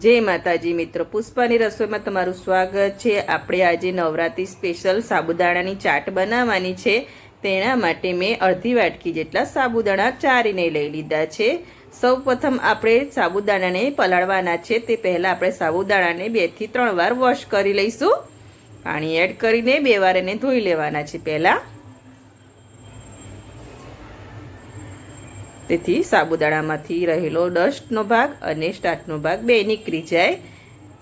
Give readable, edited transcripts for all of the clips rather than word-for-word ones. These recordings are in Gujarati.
જય માતાજી મિત્રો, પુષ્પાની રસોઈમાં તમારું સ્વાગત છે। આપણે આજે નવરાત્રી સ્પેશિયલ સાબુદાણાની ચાટ બનાવવાની છે। તેના માટે મેં અડધી વાટકી જેટલા સાબુદાણા ચારીને લઈ લીધા છે। સૌપ્રથમ આપણે સાબુદાણાને પલાળવાના છે। તે પહેલાં આપણે સાબુદાણાને 2 થી 3 વાર વોશ કરી લઈશું। પાણી એડ કરીને 2 વાર એને ધોઈ લેવાના છે પહેલાં, તેથી સાબુદાણામાંથી રહેલો ડસ્ટનો ભાગ અને સ્ટાર્ચનો ભાગ બે નીકળી જાય।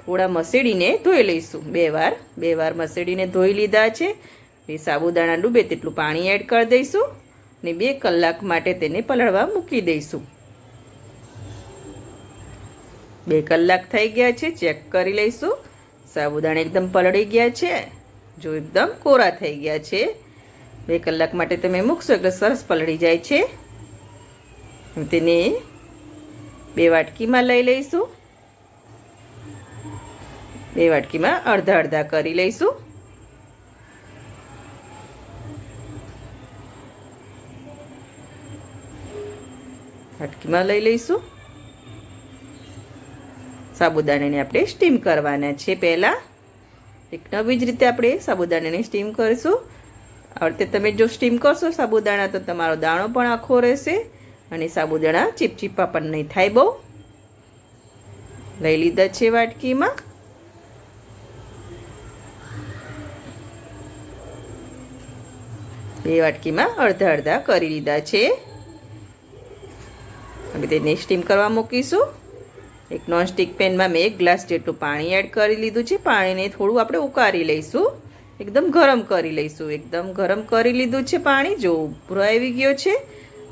થોડા મસેડીને ધોઈ લઈશું। 2 વાર મસેડીને ધોઈ લીધા છે। એ સાબુદાણા ડૂબે તેટલું પાણી એડ કરી દઈશું અને 2 કલાક માટે તેને પલળવા મૂકી દઈશું। 2 કલાક થઈ ગયા છે, ચેક કરી લઈશું। સાબુદાણા એકદમ પલળી ગયા છે, જો એકદમ કોરા થઈ ગયા છે। 2 કલાક માટે તમે મૂકશો એટલે સરસ પલળી જાય છે। તેને 2 વાટકીમાં લઈ લઈશું। 2 વાટકીમાં અડધા અડધા કરી લઈશું। વાટકીમાં લઈ લઈશું। સાબુદાણાને આપણે સ્ટીમ કરવાના છે। પહેલાં એક નવી જ રીતે આપણે સાબુદાણાને સ્ટીમ કરીશું। આ રીતે તમે જો સ્ટીમ કરશો સાબુદાણા તો તમારો દાણો પણ આખો રહેશે અને સાબુદાણા ચીપચીપા પણ નહીં થાય બહુ। લઈ લીધા છે વાટકીમાં। બે વાટકીમાં અડધા અડધા કરી લીધા છે। હવે તેને સ્ટીમ કરવા મૂકીશું। એક નોનસ્ટિક પેનમાં મેં 1 ગ્લાસ જેટલું પાણી એડ કરી લીધું છે। પાણીને થોડું આપણે ઉકાળી લઈશું, એકદમ ગરમ કરી લઈશું। એકદમ ગરમ કરી લીધું છે પાણી, જો ઉભરો આવી ગયો છે।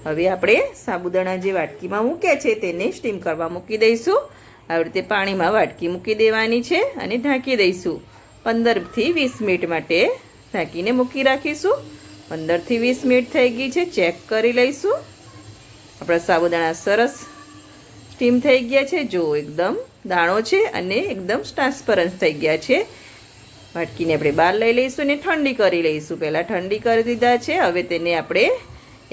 હવે આપણે સાબુદાણા જે વાટકીમાં મૂક્યા છે તેને સ્ટીમ કરવા મૂકી દઈશું। આવી રીતે પાણીમાં વાટકી મૂકી દેવાની છે અને ઢાંકી દઈશું। 15 થી 20 મિનિટ માટે ઢાંકીને મૂકી રાખીશું। 15 થી 20 મિનિટ થઈ ગઈ છે, ચેક કરી લઈશું। આપણા સાબુદાણા સરસ સ્ટીમ થઈ ગયા છે, જો એકદમ દાણો છે અને એકદમ ટ્રાન્સપરન્ટ થઈ ગયા છે। વાટકીને આપણે બહાર લઈ લઈશું અને ઠંડી કરી લઈશું। પહેલાં ઠંડી કરી દીધા છે, હવે તેને આપણે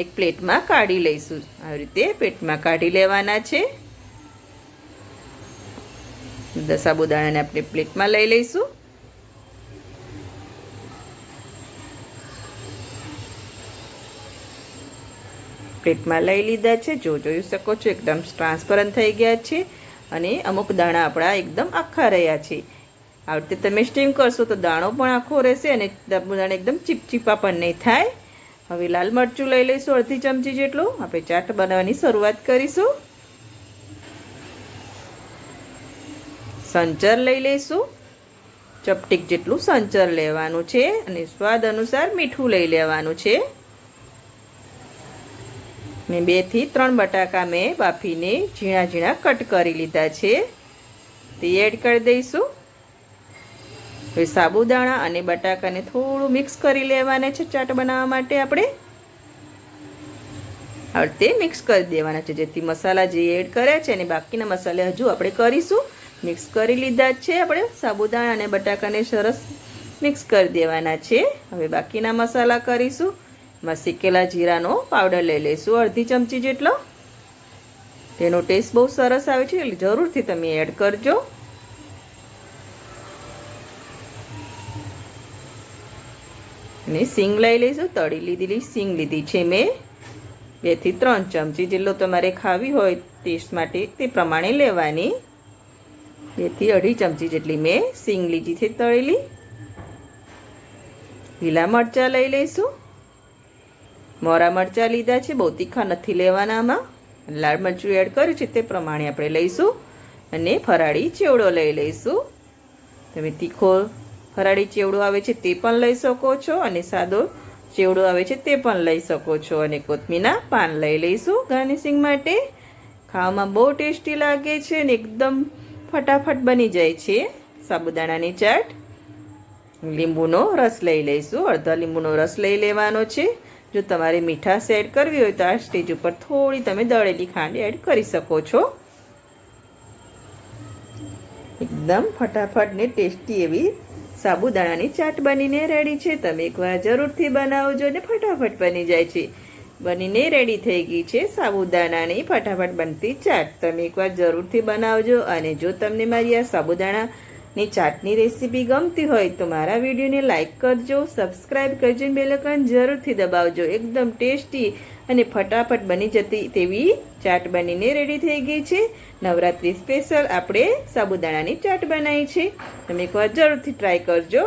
એક પ્લેટમાં કાઢી લઈશું। આવી રીતે પ્લેટમાં કાઢી લેવાના છે। સાબુદાણાને આપણે પ્લેટમાં લઈ લઈશું। પ્લેટમાં લઈ લીધા છે, જોઈ શકો છો એકદમ ટ્રાન્સપરન્ટ થઈ ગયા છે અને અમુક દાણા આપણા એકદમ આખા રહ્યા છે। આવી રીતે તમે સ્ટીમ કરશો તો દાણો પણ આખો રહેશે અને સાબુદાણા એકદમ ચીપચીપા પણ નહીં થાય। હવે લાલ મરચું લઈ લઈશું, અડધી ચમચી જેટલું। આપણે ચાટ બનાવવાની શરૂઆત કરીશું। સંચર લઈ લઈશું, ચપટીક જેટલું સંચર લેવાનું છે અને સ્વાદ અનુસાર મીઠું લઈ લેવાનું છે। મેં 2 થી 3 બટાકા મેં બાફીને ઝીણા ઝીણા કટ કરી લીધા છે, તે એડ કરી દઈશું। હવે સાબુદાણા અને બટાકાને થોડું મિક્સ કરી લેવાના છે ચાટ બનાવવા માટે। આપણે આ રીતે મિક્સ કરી દેવાના છે, જેથી મસાલા જે એડ કર્યા છે અને બાકીના મસાલા હજુ આપણે કરીશું। મિક્સ કરી લીધા છે આપણે સાબુદાણા અને બટાકાને સરસ મિક્સ કરી દેવાના છે। હવે બાકીના મસાલા કરીશું। એમાં શેકેલા જીરાનો પાવડર લઈ લઈશું, અડધી ચમચી જેટલો। તેનો ટેસ્ટ બહુ સરસ આવે છે, એટલે જરૂરથી તમે એડ કરજો। અને સિંગ લઈ લઈશું, તળી લીધેલી સિંગ લીધી છે મેં 2 થી 3 ચમચી જેટલો, તમારે ખાવી હોય ટેસ્ટ માટે તે પ્રમાણે લેવાની। 2 થી અઢી ચમચી જેટલી મેં સિંગ લીધી છે તળેલી। લીલા મરચાં લઈ લઈશું, મોરા મરચાં લીધા છે, બહુ તીખા નથી લેવાનામાં। લાલ મરચું એડ કર્યું છે તે પ્રમાણે આપણે લઈશું। અને ફરાળી ચેવડો લઈ લઈશું, તમે તીખો ફરાળી ચેવડો આવે છે તે પણ લઈ શકો છો અને સાદો ચેવડો આવે છે તે પણ લઈ શકો છો। અને કોથમીરના પાન લઈ લઈશું ગાર્નિશિંગ માટે। ખાવામાં બહુ ટેસ્ટી લાગે છે અને એકદમ ફટાફટ બની જાય છે સાબુદાણાની ચાટ। લીંબુનો રસ લઈ લઈશું, અડધા લીંબુનો રસ લઈ લેવાનો છે। જો તમારે મીઠાશ એડ કરવી હોય તો આ સ્ટેજ ઉપર થોડી તમે દળેલી ખાંડ એડ કરી શકો છો। એકદમ ફટાફટ ને ટેસ્ટી એવી સાબુદાણાની ચાટ બનીને રેડી છે। તમે એકવાર જરૂરથી બનાવજો ને ફટાફટ બની જાય છે। બનીને રેડી થઈ ગઈ છે સાબુદાણાની ફટાફટ બનતી ચાટ. તમે એકવાર જરૂરથી બનાવજો. અને જો તમને મારી આ સાબુદાણાની ચાટની રેસીપી ગમતી હોય તો મારા વિડીયોને લાઈક કરજો, સબસ્ક્રાઈબ કરજો અને બેલ આઇકન જરૂરથી દબાવજો. એકદમ ટેસ્ટી અને ફટાફટ બની જતી તેવી ચાટ બનીને રેડી થઈ ગઈ છે. નવરાત્રી સ્પેશિયલ આપણે સાબુદાણાની ચાટ બનાવી છે. તમે એકવાર જરૂરથી ટ્રાય કરજો.